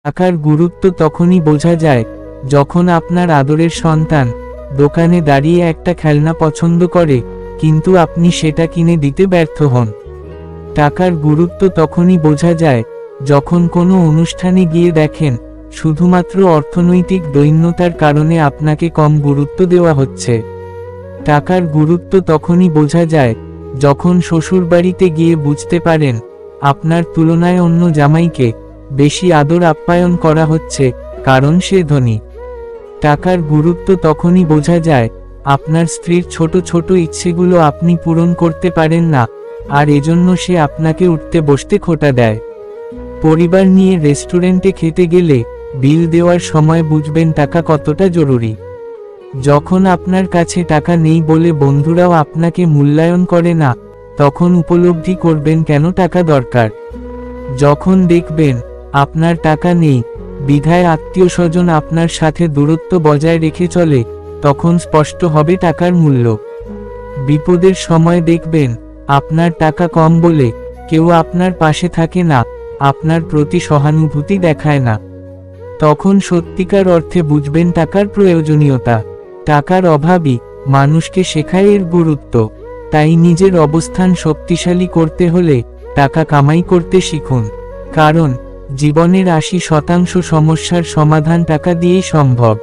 টাকার গুরুত্ব তখনই বোঝা যায় যখন আপনার আদরের সন্তান দোকানে দাঁড়িয়ে একটা খেলনা পছন্দ করে, কিন্তু আপনি সেটা কিনে দিতে ব্যর্থ হন। টাকার গুরুত্ব তখনই বোঝা যায় যখন কোনো অনুষ্ঠানে গিয়ে দেখেন শুধুমাত্র অর্থনৈতিক দৈন্যতার কারণে আপনাকে কম গুরুত্ব দেওয়া হচ্ছে। টাকার গুরুত্ব তখনই বোঝা যায় যখন শ্বশুরবাড়িতে গিয়ে বুঝতে পারেন আপনার তুলনায় অন্য জামাইকে বেশি আদর আপ্যায়ন করা হচ্ছে, কারণ সে ধনী। টাকার গুরুত্ব তখনই বোঝা যায় আপনার স্ত্রীর ছোট ছোট ইচ্ছেগুলো আপনি পূরণ করতে পারেন না, আর এজন্য সে আপনাকে উঠতে বসতে খোঁটা দেয়। পরিবার নিয়ে রেস্টুরেন্টে খেতে গেলে বিল দেওয়ার সময় বুঝবেন টাকা কতটা জরুরি। যখন আপনার কাছে টাকা নেই বলে বন্ধুরাও আপনাকে মূল্যায়ন করে না, তখন উপলব্ধি করবেন কেন টাকা দরকার। যখন দেখবেন আপনার টাকা নেই বিধায় আত্মীয়স্বজন আপনার সাথে দূরত্ব বজায় রেখে চলে, তখন স্পষ্ট হবে টাকার মূল্য। বিপদের সময় দেখবেন আপনার টাকা কম বলে কেউ আপনার পাশে থাকে না, আপনার প্রতি সহানুভূতি দেখায় না। তখন সত্যিকার অর্থে বুঝবেন টাকার প্রয়োজনীয়তা। টাকার অভাবই মানুষকে শেখায় এর গুরুত্ব। তাই নিজের অবস্থান শক্তিশালী করতে হলে টাকা কামাই করতে শিখুন, কারণ জীবনের 80% সমস্যার সমাধান টাকা দিয়েই সম্ভব।